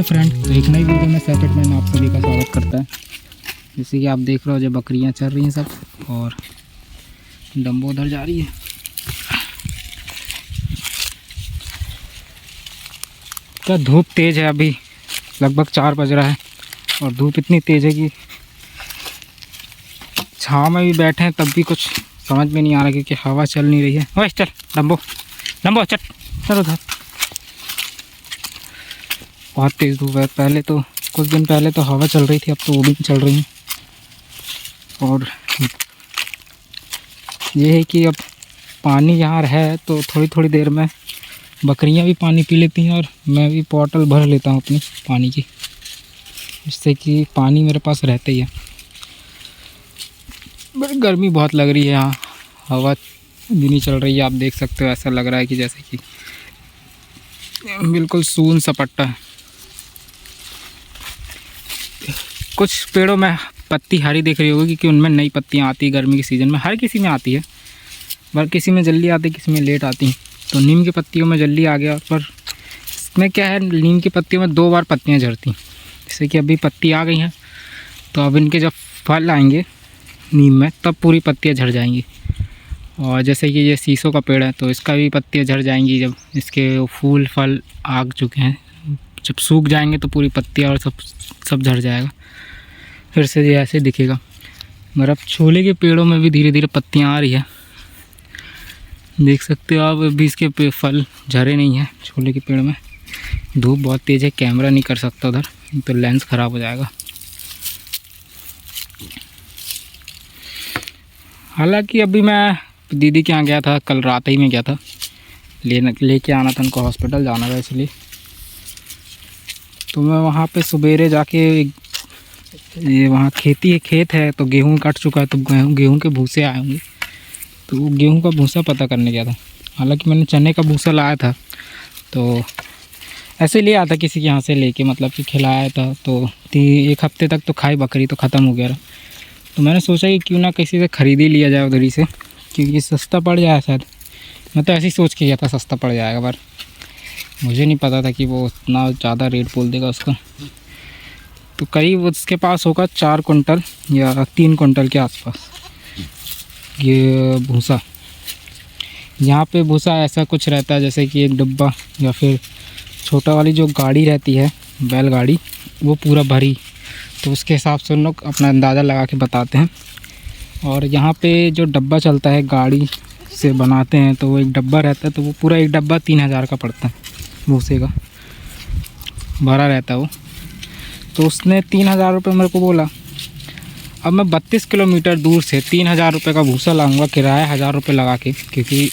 Friend, तो एक नई वीडियो में सेपरेट मैन आप सभी का स्वागत करता है। जैसे कि आप देख रहे हो जो बकरियां चल रही हैं सब, और डम्बो उधर जा रही है। क्या धूप तेज़ है, अभी लगभग 4 बज रहा है और धूप इतनी तेज़ है कि छाँव में भी बैठे हैं तब भी कुछ समझ में नहीं आ रहा क्योंकि हवा चल नहीं रही है। ओए चल डम्बो डम्बो चल उधर। बहुत तेज़ धूप है। पहले तो कुछ दिन पहले तो हवा चल रही थी, अब तो वो भी नहीं चल रही है। और ये है कि अब पानी यहाँ है तो थोड़ी थोड़ी देर में बकरियाँ भी पानी पी लेती हैं और मैं भी बॉटल भर लेता हूँ अपनी पानी की, जिससे कि पानी मेरे पास रहते ही है। बड़ी गर्मी बहुत लग रही है यहाँ, हवा भी नहीं चल रही है। आप देख सकते हो, ऐसा लग रहा है कि जैसे कि बिल्कुल सून सपट्टा है। कुछ पेड़ों में पत्ती हरी दिख रही होगी क्योंकि उनमें नई पत्तियाँ आती है गर्मी के सीज़न में। हर किसी में आती है, पर किसी में जल्दी आती है, किसी में लेट आती हैं। तो नीम की पत्तियों में जल्दी आ गया, पर इसमें क्या है, नीम की पत्तियों में 2 बार पत्तियाँ झड़ती। जैसे कि अभी पत्ती आ गई हैं तो अब इनके जब फल आएंगे नीम में तब पूरी पत्तियाँ झड़ जाएंगी। और जैसे कि ये शीशों का पेड़ है तो इसका भी पत्तियाँ झड़ जाएंगी जब इसके फूल फल आ चुके हैं। जब सूख जाएंगे तो पूरी पत्तियाँ और सब झड़ जाएगा, फिर से ये ऐसे दिखेगा। मगर अब छोले के पेड़ों में भी धीरे धीरे पत्तियाँ आ रही है, देख सकते हो आप। अभी इसके फल झरे नहीं हैं छोले के पेड़ में। धूप बहुत तेज़ है, कैमरा नहीं कर सकता उधर, तो लेंस ख़राब हो जाएगा। हालांकि अभी मैं दीदी के यहाँ गया था, कल रात ही में गया था, लेके आना था, उनको हॉस्पिटल जाना था इसलिए। तो मैं वहाँ पे सवेरे जाके, ये वहाँ खेत है तो गेहूँ कट चुका है तो गेहूँ के भूसे आए होंगे, तो वो गेहूँ का भूसा पता करने गया था। हालांकि मैंने चने का भूसा लाया था, तो ऐसे ले आया था किसी के यहाँ से लेके, मतलब कि खिलाया था। तो 1 हफ्ते तक तो खाई बकरी, तो ख़त्म हो गया। तो मैंने सोचा कि क्यों ना किसी से ख़रीद ही लिया जाए उधर ही से, क्योंकि सस्ता पड़ जाए शायद। मैं तो ऐसे ही सोच के गया था सस्ता पड़ जाएगा, पर मुझे नहीं पता था कि वो इतना ज़्यादा रेट बोल देगा उसका। तो करीब उसके पास होगा 4 कुंटल या 3 कुंटल के आसपास ये भूसा। यहाँ पे भूसा ऐसा कुछ रहता है जैसे कि एक डिब्बा या फिर छोटा वाली जो गाड़ी रहती है, बैलगाड़ी, वो पूरा भरी। तो उसके हिसाब से उन लोग अपना अंदाज़ा लगा के बताते हैं। और यहाँ पे जो डब्बा चलता है, गाड़ी से बनाते हैं, तो वो एक डब्बा रहता है, तो वो पूरा एक डब्बा 3000 का पड़ता है, भूसे का भरा रहता है वो। तो उसने 3000 रुपये मेरे को बोला। अब मैं 32 किलोमीटर दूर से 3000 रुपये का भूसा लाऊंगा, किराया 1000 रुपये लगा के, क्योंकि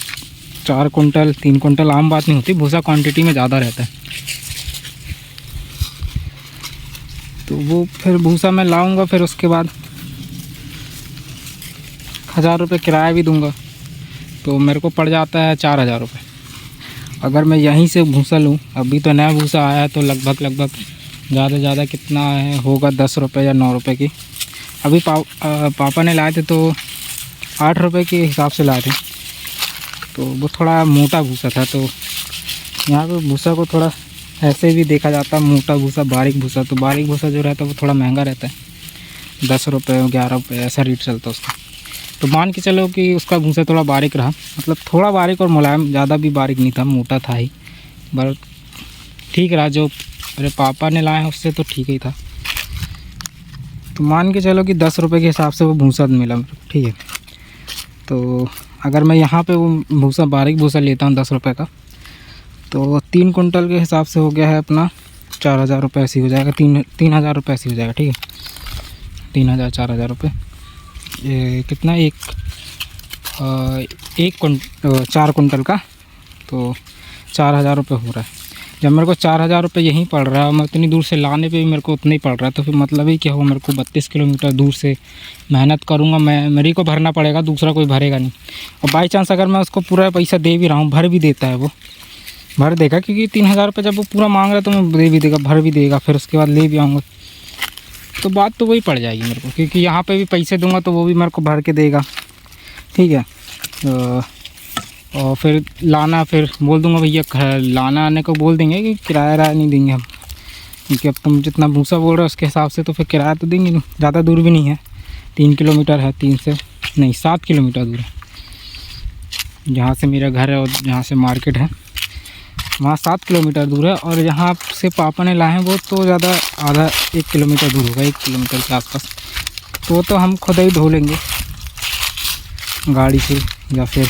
4 कुंटल 3 कुंटल आम बात नहीं होती, भूसा क्वांटिटी में ज़्यादा रहता है। तो वो फिर भूसा मैं लाऊंगा, फिर उसके बाद 1000 रुपये किराया भी दूंगा, तो मेरे को पड़ जाता है 4000 रुपये। अगर मैं यहीं से भूसा लूँ, अभी तो नया भूसा आया है, तो लगभग ज़्यादा से ज़्यादा कितना है होगा, 10 रुपये या 9 रुपये की। अभी पापा ने लाए थे तो 8 रुपये के हिसाब से लाए थे, तो वो थोड़ा मोटा भूसा था। तो यहाँ पे भूसा को थोड़ा ऐसे भी देखा जाता है, मोटा भूसा, बारीक भूसा। तो बारीक भूसा जो रहता है वो थोड़ा महंगा रहता है, 10 रुपये 11 रुपये ऐसा रेट चलता है उसका। तो मान के चलो कि उसका भूसा थोड़ा बारीक रहा, मतलब थोड़ा बारीक और मुलायम, ज़्यादा भी बारीक नहीं था, मोटा था ही, पर ठीक रहा। जो मेरे पापा ने लाए हैं उससे तो ठीक ही था। तो मान के चलो कि 10 रुपये के हिसाब से वो भूसा मिला मेरे को, ठीक है। तो अगर मैं यहाँ पे वो भूसा, बारीक भूसा लेता हूँ 10 रुपये का, तो 3 कुंटल के हिसाब से हो गया है अपना 4000 रुपये ऐसे हो जाएगा, 3000 रुपये ऐसे हो जाएगा, ठीक है। 3000 4000 रुपये, ये कितना, 4 कुंटल का, तो 4000 रुपये हो रहा है। जब मेरे को 4000 रुपये यहीं पड़ रहा है, मैं इतनी दूर से लाने पे भी मेरे को उतना ही पड़ रहा है, तो फिर मतलब ही क्या हुआ, मेरे को 32 किलोमीटर दूर से मेहनत करूँगा, मेरे को भरना पड़ेगा, दूसरा कोई भरेगा नहीं। और बाई चांस अगर मैं उसको पूरा पैसा दे भी रहा हूँ, भर भी देता है, वो भर देगा, क्योंकि 3000 रुपये जब वो पूरा मांग रहा है तो मैं दे भी देगा, भर भी देगा, फिर उसके बाद ले भी आऊँगा। तो बात तो वही पड़ जाएगी मेरे को, क्योंकि यहाँ पे भी पैसे दूंगा तो वो भी मेरे को भर के देगा, ठीक है। और फिर लाना, फिर बोल दूंगा भैया लाना आने को बोल देंगे कि किराया नहीं देंगे हम, क्योंकि अब तुम जितना भूसा बोल रहे हो उसके हिसाब से तो फिर किराया तो देंगे नहीं। ज़्यादा दूर भी नहीं है, 3 किलोमीटर है, 3 से नहीं 7 किलोमीटर दूर है जहाँ से मेरा घर है और जहाँ से मार्केट है वहाँ 7 किलोमीटर दूर है। और यहाँ से पापा ने लाए हैं वो तो ज़्यादा आधा 1 किलोमीटर दूर होगा, 1 किलोमीटर के आसपास। तो हम खुद ही ढो लेंगे गाड़ी से, या फिर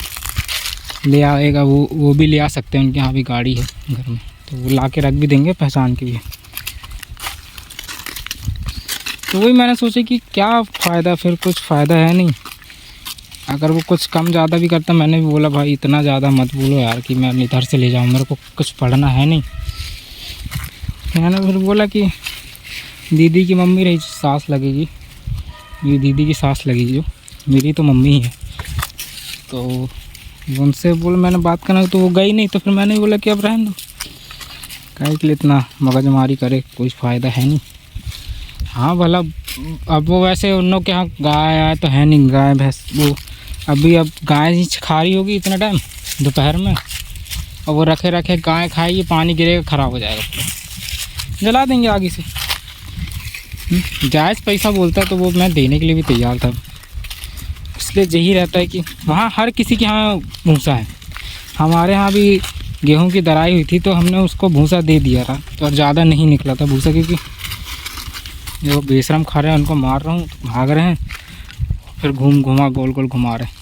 ले आएगा वो भी ले आ सकते हैं, उनके यहाँ भी गाड़ी है घर में, तो वो ला के रख भी देंगे पहचान के लिए। तो वही मैंने सोचा कि क्या फ़ायदा, फिर कुछ फ़ायदा है नहीं। अगर वो कुछ कम ज़्यादा भी करता, मैंने भी बोला भाई इतना ज़्यादा मत बोलो यार कि मैं इधर से ले जाऊँ, मेरे को कुछ पढ़ना है नहीं। मैंने फिर बोला कि दीदी की मम्मी रही सास लगेगी, मेरी दीदी की सास लगेगी, जो मेरी तो मम्मी ही है। तो उनसे बोला मैंने बात करना, तो वो गई नहीं। तो फिर मैंने भी बोला कि अब रहने दो, काहे के लिए इतना मगजमारी करे, कोई फ़ायदा है नहीं। हाँ भला अब वो वैसे उन लोग के यहाँ गाय आए तो है नहीं, गाय भैंस वो अब गाय ही खा रही होगी इतना टाइम दोपहर में, और वो रखे रखे गाय खाएगी, पानी गिरेगा ख़राब हो जाएगा, जला देंगे आगे से। जायज़ पैसा बोलता है तो वो मैं देने के लिए भी तैयार था। इसलिए यही रहता है कि वहाँ हर किसी के यहाँ भूसा है। हमारे यहाँ भी गेहूं की दराई हुई थी तो हमने उसको भूसा दे दिया था, और ज़्यादा नहीं निकला था भूसा, क्योंकि जो बेशरम खा रहे हैं उनको मार रहा हूँ तो भाग रहे हैं, फिर घुमा गोल गोल घुमा रहे हैं।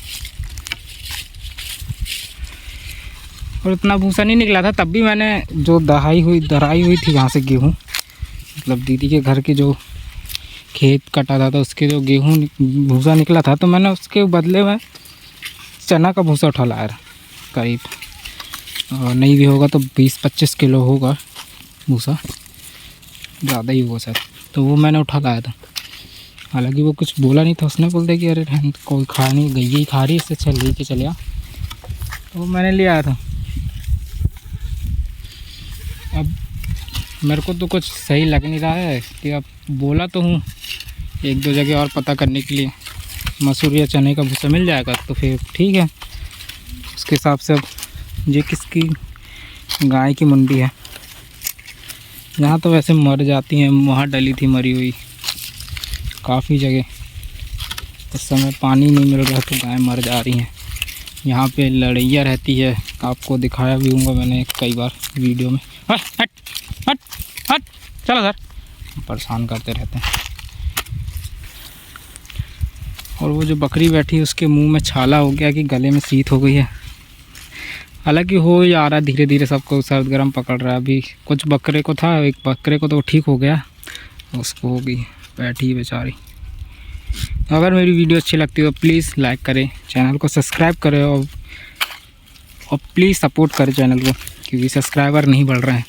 और इतना भूसा नहीं निकला था तब भी मैंने जो दराई हुई थी वहाँ से गेहूँ, मतलब दीदी के घर के जो खेत कटा था तो उसके जो गेहूँ भूसा निकला था, तो मैंने उसके बदले में चना का भूसा उठा लाया था करीब, और नहीं भी होगा तो 20-25 किलो होगा भूसा, ज़्यादा ही होगा सर। तो वो मैंने उठा लाया था। हालांकि वो कुछ बोला नहीं था, उसने बोल दिया कि अरे कोई खा नहीं, गई ही खा रही, इससे चल लेके चले आ। तो वो मैंने ले आया था। अब मेरे को तो कुछ सही लग नहीं रहा है कि अब बोला तो हूँ 1-2 जगह और पता करने के लिए, मसूर या चने का भूसा मिल जाएगा तो फिर ठीक है। उसके हिसाब से अब ये किसकी गाय की मंडी है, यहाँ तो वैसे मर जाती हैं, वहाँ डली थी मरी हुई काफ़ी जगह, इस समय पानी नहीं मिल रहा तो गाय मर जा रही हैं। यहाँ पे लड़ैया रहती है, आपको दिखाया भी होगा मैंने कई बार वीडियो में। हट हट हट हट चलो सर, परेशान करते रहते हैं। और वो जो बकरी बैठी है उसके मुंह में छाला हो गया कि गले में सीत हो गई है। हालांकि हो ही आ रहा है धीरे धीरे, सबको सर्द गर्म पकड़ रहा है। अभी कुछ बकरे को था, एक बकरे को तो ठीक हो गया, उसको हो गई बैठी बेचारी। अगर मेरी वीडियो अच्छी लगती हो तो प्लीज़ लाइक करें, चैनल को सब्सक्राइब करें, और प्लीज़ सपोर्ट करें चैनल को, क्योंकि सब्सक्राइबर नहीं बढ़ रहे हैं।